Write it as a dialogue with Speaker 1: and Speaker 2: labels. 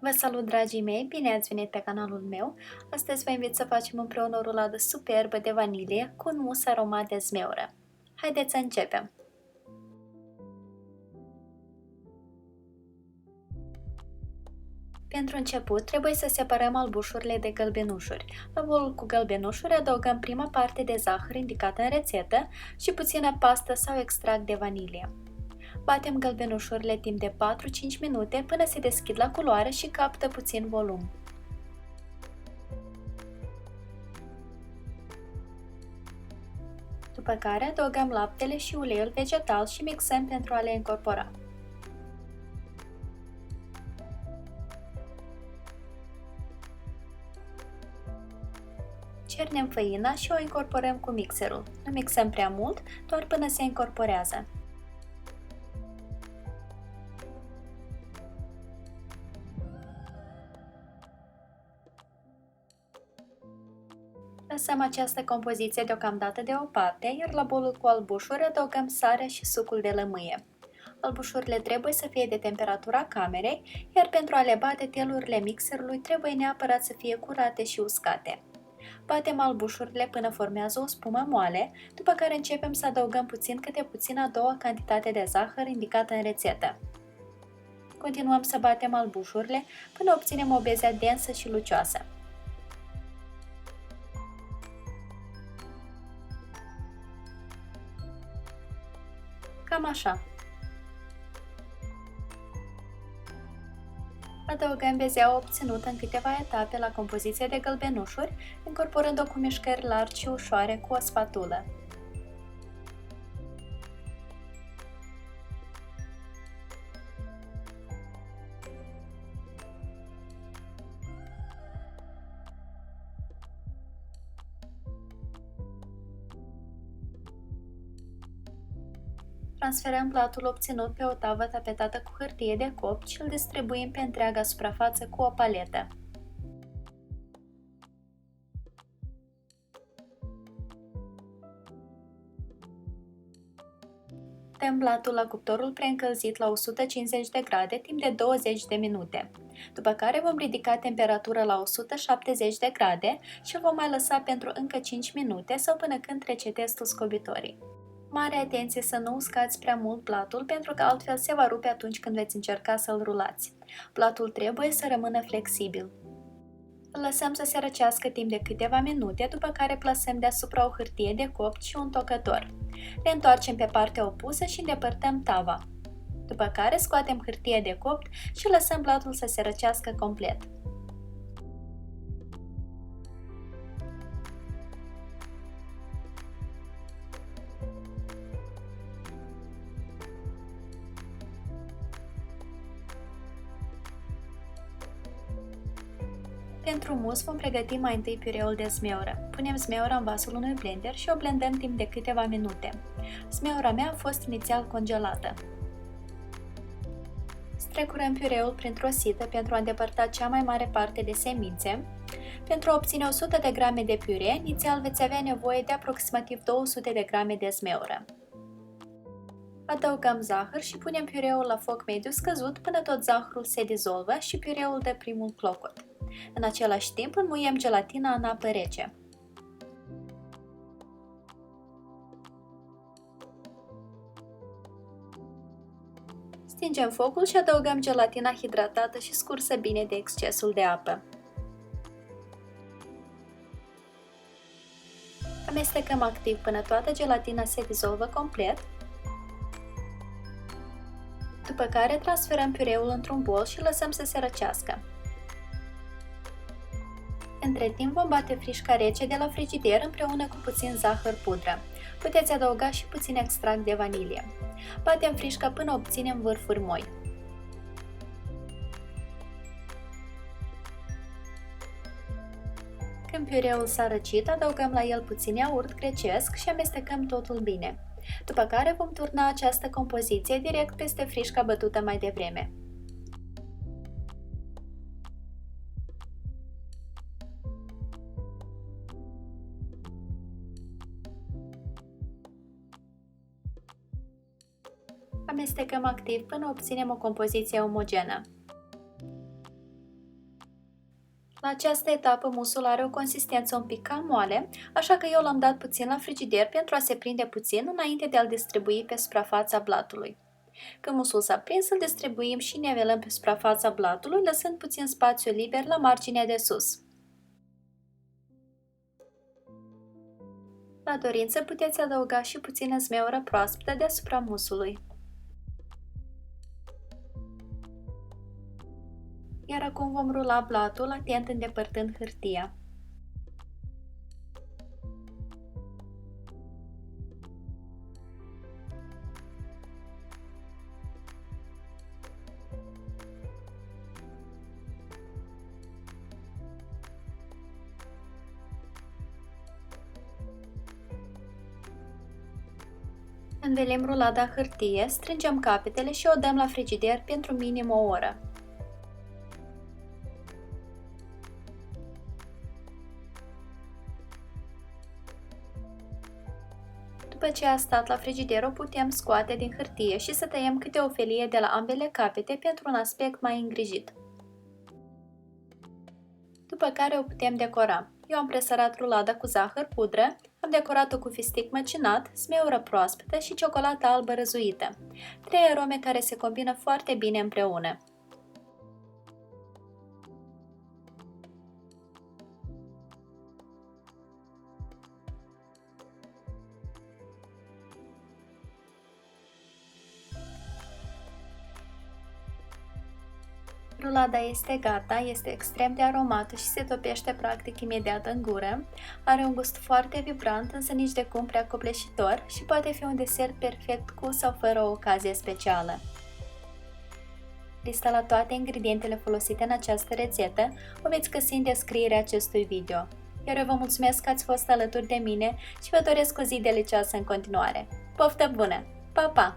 Speaker 1: Vă salut, dragii mei! Bine ați venit pe canalul meu! Astăzi vă invit să facem împreună o ruladă superbă de vanilie cu un mus aromat de zmeură. Haideți să începem! Pentru început, trebuie să separăm albușurile de gălbenușuri. La bolul cu gălbenușuri adăugăm prima parte de zahăr indicată în rețetă și puțină pastă sau extract de vanilie. Batem gălbenușurile timp de 4-5 minute până se deschid la culoare și capătă puțin volum. După care adăugăm laptele și uleiul vegetal și mixăm pentru a le incorpora. Cernem făina și o incorporăm cu mixerul. Nu mixăm prea mult, doar până se incorporează. Lăsăm această compoziție deocamdată deoparte, iar la bolul cu albușuri adăugăm sarea și sucul de lămâie. Albușurile trebuie să fie de temperatura camerei, iar pentru a le bate, telurile mixerului trebuie neapărat să fie curate și uscate. Batem albușurile până formează o spumă moale, după care începem să adăugăm puțin câte puțin a doua cantitate de zahăr indicată în rețetă. Continuăm să batem albușurile până obținem o bezea densă și lucioasă. Cam așa. Adăugăm bezeaua obținută în câteva etape la compoziția de gălbenușuri, incorporând-o cu mișcări largi și ușoare cu o spatulă. Transferăm platul obținut pe o tavă tapetată cu hârtie de copt și îl distribuim pe întreaga suprafață cu o paletă. Dăm platul la cuptorul preîncălzit la 150 de grade timp de 20 de minute, după care vom ridica temperatura la 170 de grade și îl vom mai lăsa pentru încă 5 minute sau până când trece testul scobitorii. Mare atenție să nu uscați prea mult platul, pentru că altfel se va rupe atunci când veți încerca să-l rulați. Platul trebuie să rămână flexibil. Îl lăsăm să se răcească timp de câteva minute, după care plasăm deasupra o hârtie de copt și un tocător. Ne întoarcem pe partea opusă și îndepărtăm tava. După care scoatem hârtie de copt și lăsăm platul să se răcească complet. Pentru mus vom pregăti mai întâi piureul de zmeură. Punem zmeura în vasul unui blender și o blendăm timp de câteva minute. Zmeura mea a fost inițial congelată. Strecurăm piureul printr-o sită pentru a îndepărta cea mai mare parte de semințe. Pentru a obține 100 de grame de piure, inițial veți avea nevoie de aproximativ 200 de grame de zmeură. Adăugăm zahăr și punem piureul la foc mediu scăzut până tot zahărul se dizolvă și piureul dă primul clocot. În același timp înmuiem gelatina în apă rece. Stingem focul și adăugăm gelatina hidratată și scursă bine de excesul de apă. Amestecăm activ până toată gelatina se dizolvă complet, după care transferăm piureul într-un bol și lăsăm să se răcească. Între timp vom bate frișca rece de la frigider împreună cu puțin zahăr pudră. Puteți adăuga și puțin extract de vanilie. Batem frișca până obținem vârfuri moi. Când piureul s-a răcit, adăugăm la el puțin iaurt grecesc și amestecăm totul bine. După care vom turna această compoziție direct peste frișca bătută mai devreme. Amestecăm activ până obținem o compoziție omogenă. La această etapă musul are o consistență un pic cam moale, așa că eu l-am dat puțin la frigider pentru a se prinde puțin înainte de a-l distribui pe suprafața blatului. Când musul s-a prins, îl distribuim și nivelăm pe suprafața blatului, lăsând puțin spațiu liber la marginea de sus. La dorință puteți adăuga și puțină zmeură proaspătă deasupra musului. Iar acum vom rula blatul, atent îndepărtând hârtia. Învelim rulada hârtie, strângem capetele și o dăm la frigider pentru minim o oră. După ce a stat la frigider, o putem scoate din hârtie și să tăiem câte o felie de la ambele capete pentru un aspect mai îngrijit. După care o putem decora. Eu am presărat rulada cu zahăr, pudră, am decorat-o cu fistic măcinat, smeură proaspătă și ciocolată albă răzuită. 3 arome care se combină foarte bine împreună. Rulada este gata, este extrem de aromată și se topește practic imediat în gură. Are un gust foarte vibrant, însă nici de cum prea copleșitor și poate fi un desert perfect cu sau fără o ocazie specială. Lista la toate ingredientele folosite în această rețetă o veți găsi în descrierea acestui video. Iar eu vă mulțumesc că ați fost alături de mine și vă doresc o zi delicioasă în continuare. Poftă bună! Pa, pa!